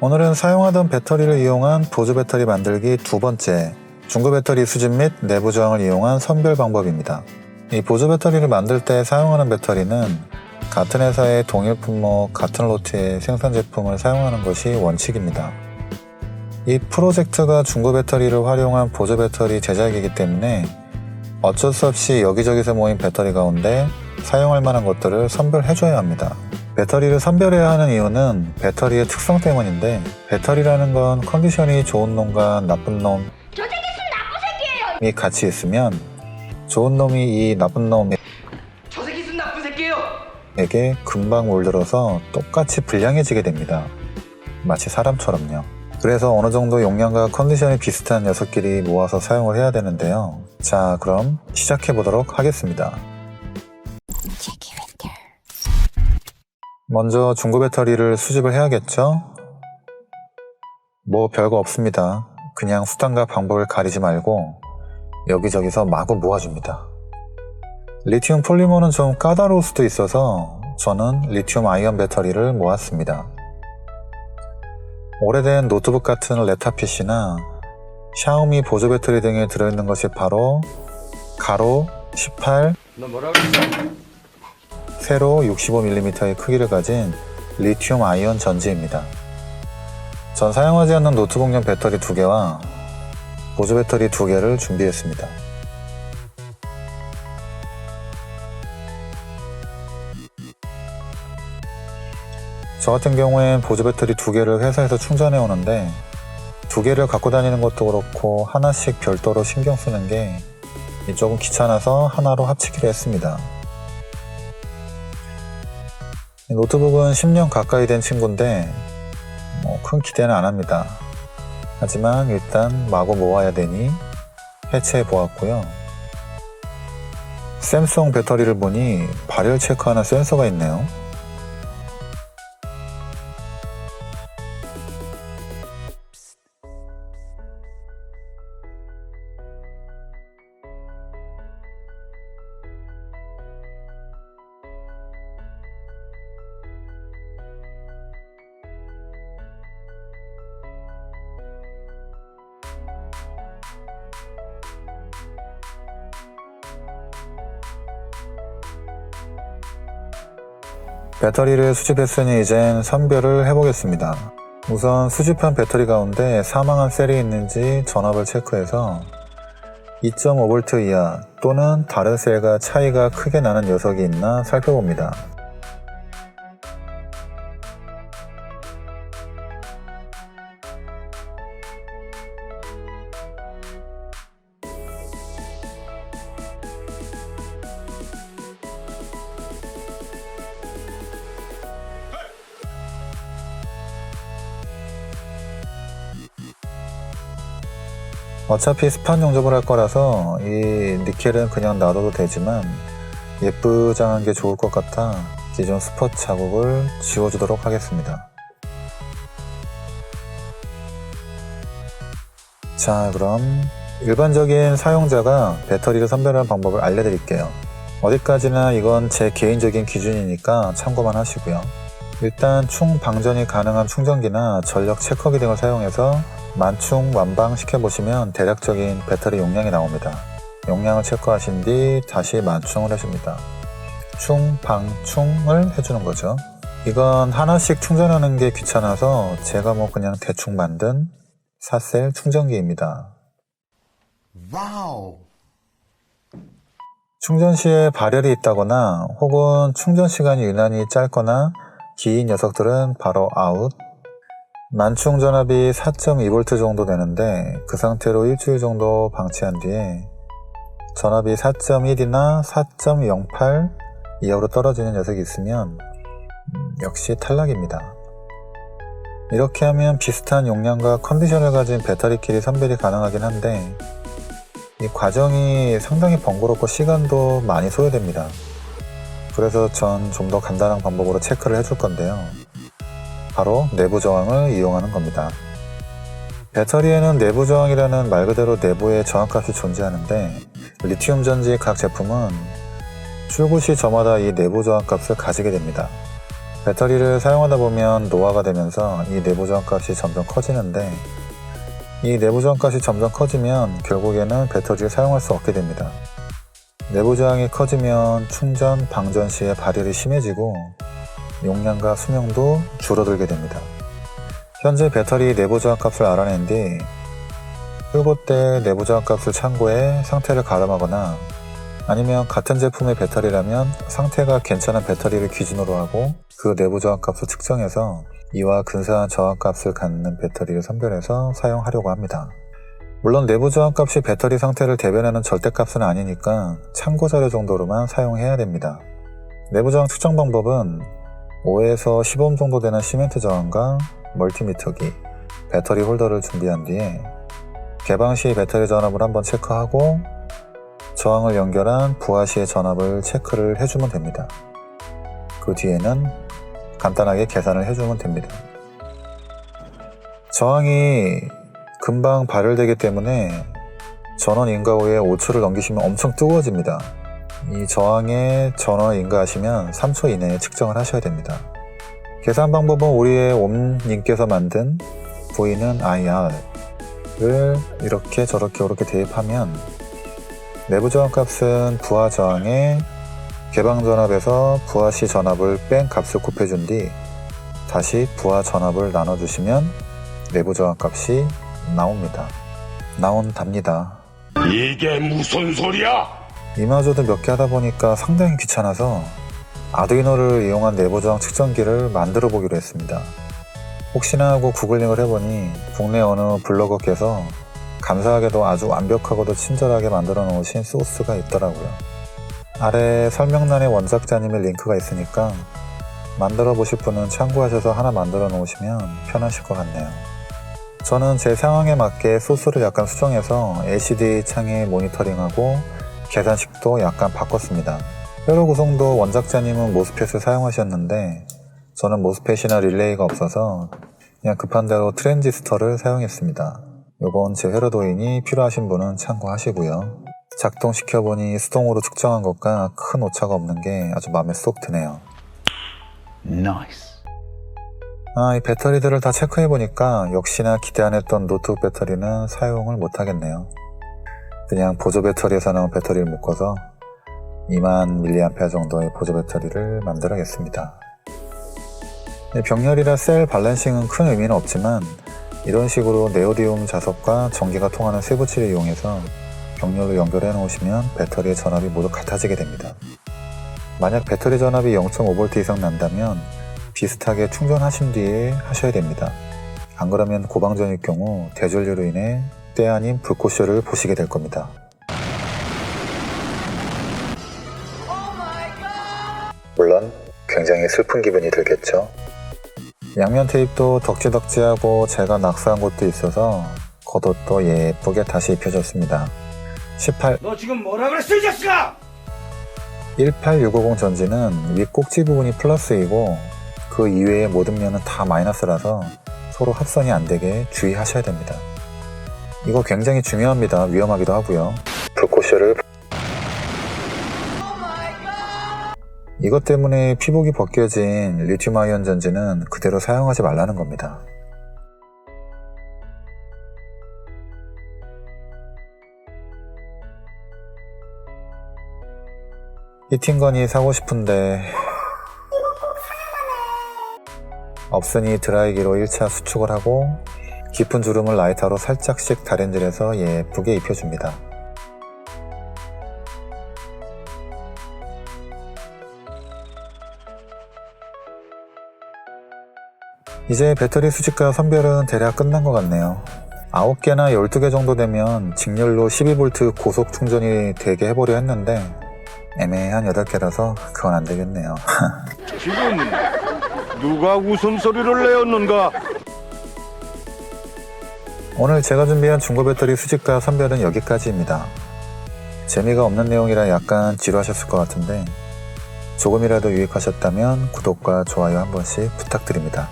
오늘은 사용하던 배터리를 이용한 보조 배터리 만들기 두 번째, 중고 배터리 수집 및 내부 저항을 이용한 선별 방법입니다. 이 보조 배터리를 만들 때 사용하는 배터리는 같은 회사의 동일 품목, 같은 로트의 생산 제품을 사용하는 것이 원칙입니다. 이 프로젝트가 중고 배터리를 활용한 보조 배터리 제작이기 때문에 어쩔 수 없이 여기저기서 모인 배터리 가운데 사용할 만한 것들을 선별해줘야 합니다. 배터리를 선별해야 하는 이유는 배터리의 특성 때문인데, 배터리라는 건 컨디션이 좋은 놈과 나쁜 놈이 저 새끼 나쁜 새끼예요. 같이 있으면 좋은 놈이 이 나쁜 놈에게 저 새끼 나쁜 새끼예요. 금방 몰들어서 똑같이 불량해지게 됩니다. 마치 사람처럼요. 그래서 어느 정도 용량과 컨디션이 비슷한 녀석끼리 모아서 사용을 해야 되는데요. 자, 그럼 시작해 보도록 하겠습니다. 먼저 중고 배터리를 수집을 해야겠죠? 뭐 별거 없습니다. 그냥 수단과 방법을 가리지 말고 여기저기서 마구 모아줍니다. 리튬 폴리머는 좀 까다로울 수도 있어서 저는 리튬 아이언 배터리를 모았습니다. 오래된 노트북 같은 랩탑 PC나 샤오미 보조 배터리 등에 들어있는 것이 바로 가로 18, 너 뭐라고 했어? 세로 65mm의 크기를 가진 리튬 아이언 전지입니다. 전 사용하지 않는 노트북용 배터리 2개와 보조 배터리 2개를 준비했습니다. 저 같은 경우엔 보조 배터리 2개를 회사에서 충전해 오는데 2개를 갖고 다니는 것도 그렇고 하나씩 별도로 신경 쓰는 게 조금 귀찮아서 하나로 합치기로 했습니다. 노트북은 10년 가까이 된 친구인데 큰 기대는 안 합니다. 하지만 일단 마구 모아야 되니 해체해 보았고요. 샘송 배터리를 보니 발열 체크하는 센서가 있네요. 배터리를 수집했으니 이젠 선별을 해보겠습니다. 우선 수집한 배터리 가운데 사망한 셀이 있는지 전압을 체크해서 2.5V 이하 또는 다른 셀과 차이가 크게 나는 녀석이 있나 살펴봅니다. 어차피 스판 용접을 할 거라서 이 니켈은 그냥 놔둬도 되지만 예쁘장한 게 좋을 것 같아 기존 스퍼트 자국을 지워주도록 하겠습니다. 자, 그럼 일반적인 사용자가 배터리를 선별하는 방법을 알려드릴게요. 어디까지나 이건 제 개인적인 기준이니까 참고만 하시고요. 일단 충 방전이 가능한 충전기나 전력 체커기 등을 사용해서 만충 완방 시켜보시면 대략적인 배터리 용량이 나옵니다. 용량을 체크하신 뒤 다시 만충을 해줍니다. 충, 방, 충을 해주는 거죠. 이건 하나씩 충전하는 게 귀찮아서 제가 그냥 대충 만든 4셀 충전기입니다. 와우. 충전 시에 발열이 있다거나 혹은 충전 시간이 유난히 짧거나 긴 녀석들은 바로 아웃. 만충 전압이 4.2V 정도 되는데 그 상태로 일주일 정도 방치한 뒤에 전압이 4.1이나 4.08 이하로 떨어지는 녀석이 있으면 역시 탈락입니다. 이렇게 하면 비슷한 용량과 컨디션을 가진 배터리끼리 선별이 가능하긴 한데 이 과정이 상당히 번거롭고 시간도 많이 소요됩니다. 그래서 전 좀 더 간단한 방법으로 체크를 해줄 건데요. 바로 내부 저항을 이용하는 겁니다. 배터리에는 내부 저항이라는 말 그대로 내부에 저항값이 존재하는데 리튬 전지 각 제품은 출고 시 저마다 이 내부 저항값을 가지게 됩니다. 배터리를 사용하다 보면 노화가 되면서 이 내부 저항값이 점점 커지는데, 이 내부 저항값이 점점 커지면 결국에는 배터리를 사용할 수 없게 됩니다. 내부 저항이 커지면 충전, 방전 시에 발열이 심해지고 용량과 수명도 줄어들게 됩니다. 현재 배터리 내부 저항값을 알아낸 뒤 출고 때 내부 저항값을 참고해 상태를 가름하거나, 아니면 같은 제품의 배터리라면 상태가 괜찮은 배터리를 기준으로 하고 그 내부 저항값을 측정해서 이와 근사한 저항값을 갖는 배터리를 선별해서 사용하려고 합니다. 물론 내부 저항값이 배터리 상태를 대변하는 절대값은 아니니까 참고자료 정도로만 사용해야 됩니다. 내부 저항 측정 방법은 5에서 10오hm 정도 되는 시멘트 저항과 멀티미터기, 배터리 홀더를 준비한 뒤에 개방 시 배터리 전압을 한번 체크하고 저항을 연결한 부하 시의 전압을 체크를 해주면 됩니다. 그 뒤에는 간단하게 계산을 해주면 됩니다. 저항이 금방 발열되기 때문에 전원 인가 후에 5초를 넘기시면 엄청 뜨거워집니다. 이 저항에 전원을 인가하시면 3초 이내에 측정을 하셔야 됩니다. 계산 방법은 우리의 옴님께서 만든 보이는 IR을 이렇게 저렇게 대입하면 내부 저항값은 부하 저항에 개방 전압에서 부하 시 전압을 뺀 값을 곱해준 뒤 다시 부하 전압을 나눠주시면 내부 저항값이 나온답니다. 이게 무슨 소리야? 이마저도 몇 개 하다 보니까 상당히 귀찮아서 아두이노를 이용한 내부 저항 측정기를 만들어 보기로 했습니다. 혹시나 하고 구글링을 해보니 국내 어느 블로거께서 감사하게도 아주 완벽하고도 친절하게 만들어 놓으신 소스가 있더라고요. 아래 설명란에 원작자님의 링크가 있으니까 만들어 보실 분은 참고하셔서 하나 만들어 놓으시면 편하실 것 같네요. 저는 제 상황에 맞게 소스를 약간 수정해서 LCD 창에 모니터링하고 계산식도 약간 바꿨습니다. 회로 구성도 원작자님은 모스펫을 사용하셨는데 저는 모스펫이나 릴레이가 없어서 그냥 급한 대로 트랜지스터를 사용했습니다. 요건 제 회로도인이 필요하신 분은 참고하시고요. 작동시켜보니 수동으로 측정한 것과 큰 오차가 없는 게 아주 마음에 쏙 드네요. 이 배터리들을 다 체크해보니까 역시나 기대 안 했던 노트북 배터리는 사용을 못하겠네요. 그냥 보조 배터리에서 나온 배터리를 묶어서 20,000mAh 정도의 보조 배터리를 만들어야겠습니다. 병렬이라 셀 밸런싱은 큰 의미는 없지만 이런 식으로 네오디움 자석과 전기가 통하는 쇠붙이를 이용해서 병렬로 연결해 놓으시면 배터리의 전압이 모두 같아지게 됩니다. 만약 배터리 전압이 0.5V 이상 난다면 비슷하게 충전하신 뒤에 하셔야 됩니다. 안 그러면 고방전일 경우 대전류로 인해 때 아닌 불꽃쇼를 보시게 될 겁니다. 물론 굉장히 슬픈 기분이 들겠죠. 양면 테이프도 덕지덕지하고 제가 낙서한 곳도 있어서 겉옷도 예쁘게 다시 입혀줬습니다. 너 지금 뭐라 그랬어 이 자식아! 18650 전지는 위 꼭지 부분이 플러스이고 그 이외의 모든 면은 다 마이너스라서 서로 합선이 안 되게 주의하셔야 됩니다. 이거 굉장히 중요합니다. 위험하기도 하고요. 불꽃쇼를 이것 때문에 피복이 벗겨진 리튬 아이온 전지는 그대로 사용하지 말라는 겁니다. 히팅건이 사고 싶은데 없으니 드라이기로 1차 수축을 하고 깊은 주름을 라이터로 살짝씩 다림질해서 예쁘게 입혀줍니다. 이제 배터리 수집과 선별은 대략 끝난 것 같네요. 9개나 12개 정도 되면 직렬로 12V 고속 충전이 되게 해보려 했는데 애매한 8개라서 그건 안 되겠네요. 지금 누가 웃음소리를 내었는가? 오늘 제가 준비한 중고 배터리 수집과 선별은 여기까지입니다. 재미가 없는 내용이라 약간 지루하셨을 것 같은데 조금이라도 유익하셨다면 구독과 좋아요 한 번씩 부탁드립니다.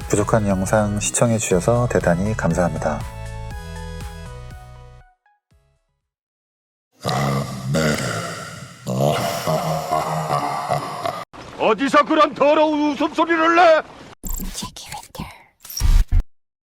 부족한 영상 시청해주셔서 대단히 감사합니다. 어디서 그런 더러운 웃음소리를 내?